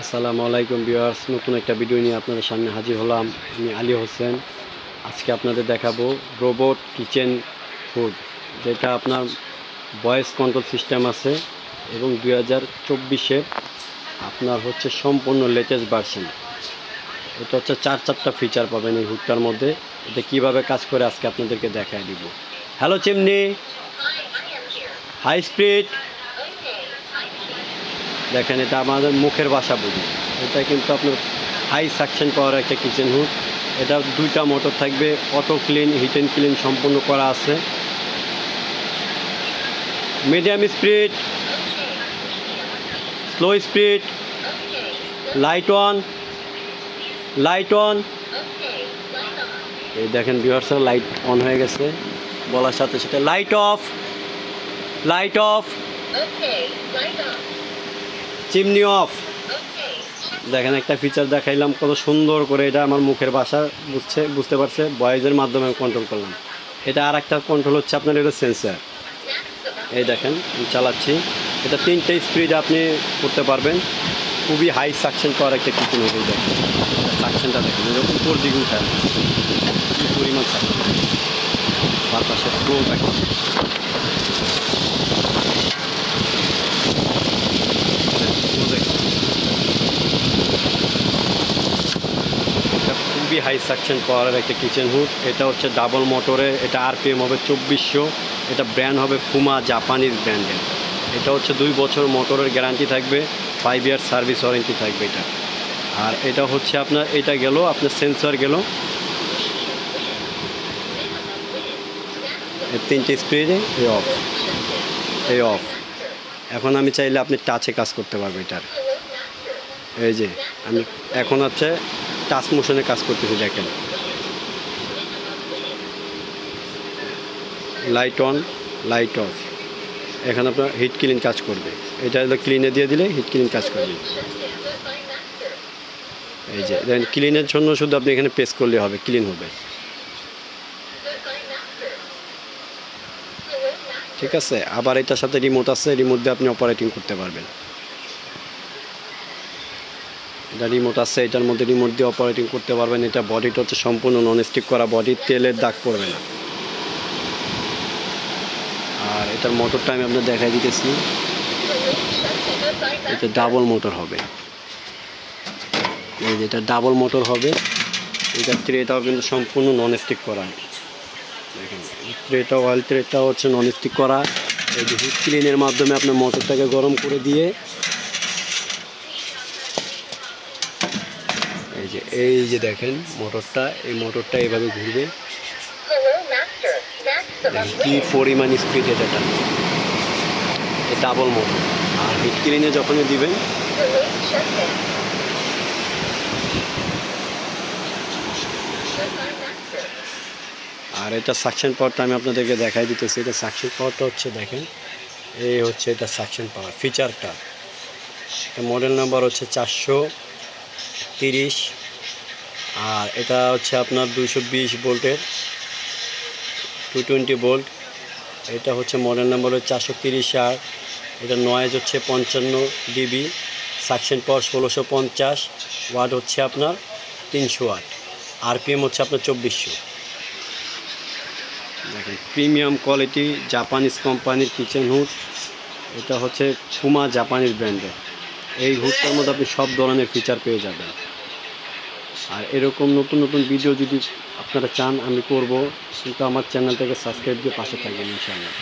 আসসালামু আলাইকুম ভিউয়ার্স, নতুন একটা ভিডিও নিয়ে আপনাদের সামনে হাজির হলাম। আমি আলী হোসেন। আজকে আপনাদের দেখাবো রোবট কিচেন হুড, যেটা আপনার ভয়েস কন্ট্রোল সিস্টেম আছে এবং 2024-এ আপনার হচ্ছে সম্পূর্ণ লেটেস্ট ভার্সন। এটা হচ্ছে চারটা ফিচার পাবেন এই হুডটার মধ্যে। এটা কিভাবে কাজ করে আজকে আপনাদেরকে দেখায় দিব। Hello chimney, high speed. দেখেন, এটা আমাদের মুখের ভাষা বুঝি। এটা কিন্তু আপনার হাই সাকশন পাওয়ার একটা কিচেন হুড। এটা দুইটা মোটর থাকবে, auto clean, heat and clean সম্পূর্ণ করা আছে। Medium speed, slow speed, light on, light on. এই দেখেন ভিউয়ার্স, লাইট অন হয়ে গেছে। বলার সাথে সাথে light off, light off, chimney of. দেখেন, একটা ফিচার দেখাইলাম কত সুন্দর করে। এটা আমার মুখের ভাষা বুঝতে পারছে, ভয়েসের মাধ্যমে আমি কন্ট্রোল করলাম। এটা আর একটা কন্ট্রোল হচ্ছে আপনার, এটা সেন্সার। এই দেখেন আমি চালাচ্ছি। এটা 3টে স্পিডে আপনি করতে পারবেন। খুবই হাই সাকশন পাওয়ার একটা কিচেন হবে। দেখেন সাকশনটা, দেখেন এরকম উপর দিকে উঠায় কী পরিমাণ সাকশন, বাতাসের ফ্লো দেখেন। খুবই হাই সাকশন পাওয়ারের একটা কিচেন হুড। এটা হচ্ছে ডাবল মোটরে, এটা আরপিএম হবে 2400। এটা ব্র্যান্ড হবে ফুমা, জাপানিজ ব্র্যান্ডের। এটা হচ্ছে 2 বছর মোটরের গ্যারান্টি থাকবে, 5 ইয়ার সার্ভিস ওয়ারেন্টি থাকবে এটা। আর এটা হচ্ছে আপনার, এটা গেল আপনার সেন্সর গেল 3টে স্পিডে। এই অফ, এই অফ। এখন আমি চাইলে আপনি টাচে কাজ করতে পারবেন এটার। এই যে আমি এখন হচ্ছে টাচ মোশনে কাজ করতেছি। দেখেন লাইট অন, লাইট অফ। এখানে আপনার হিট ক্লিন কাজ করবে। এটা হলো ক্লিনে দিয়ে দিলে হিট ক্লিন কাজ করবে। এই যে দেখেন, ক্লিনের জন্য শুধু আপনি এখানে প্রেস করলে হবে, ক্লিন হবে। ঠিক আছে। আবার এটার সাথে রিমোট আছে, রিমোট দিয়ে আপনি অপারেটিং করতে পারবেন। এটা রিমোট আছে, এটার মধ্যে রিমোট দিয়ে অপারেটিং করতে পারবেন। এটা বডিটা হচ্ছে সম্পূর্ণ নন স্টিক করা বডি, তেলের দাগ পড়বে না। আর এটার মোটরটা আমি আপনার দেখাই দিতেছি। এটা ডাবল মোটর হবে। এই যে এটা ডাবল মোটর হবে। এটার ট্রেটাও কিন্তু সম্পূর্ণ নন স্টিক করা। দেখেন ট্রেটা, অয়েল ট্রেটা হচ্ছে নন স্টিক করা। এই যে হিট ক্লিনের মাধ্যমে আপনার মোটরটাকে গরম করে দিয়ে, এই যে দেখেন মোটরটা, এই মোটরটা এইভাবে ঘুরবে। দেখেন কি পরিমাণ স্পিড এটা, ডাবল মোটর। আর হিট ক্লিনে যখনই দিবেন, আর এটা সাকশন পাওয়ারটা আমি আপনাদেরকে দেখাই দিতেছি। এটা সাকশন পাওয়ারটা হচ্ছে, দেখেন এই হচ্ছে এটা সাকশন পাওয়ার ফিচারটা। এটা মডেল নাম্বার হচ্ছে 430। আর এটা হচ্ছে আপনার 220 ভোল্টের, 220 ভোল্ট। এটা হচ্ছে মডেল নাম্বার হচ্ছে 430। আর এটা নয়েজ হচ্ছে 55 ডিবি, সাকশন পাওয়ার 1650, ওয়াট হচ্ছে আপনার 300 ওয়াট, আরপিএম হচ্ছে আপনার 2400। দেখেন প্রিমিয়াম কোয়ালিটি জাপানিজ কোম্পানির কিচেন হুড। এটা হচ্ছে ফুমা, জাপানিজ ব্র্যান্ডের। এই হুডটার মধ্যে আপনি সব ধরনের ফিচার পেয়ে যাবেন। আর এরকম নতুন নতুন ভিডিও যদি আপনারা চান আমি করব, কিন্তু আমার চ্যানেলটাকে সাবস্ক্রাইব দিয়ে পাশে থাকবেন ইনশাআল্লাহ।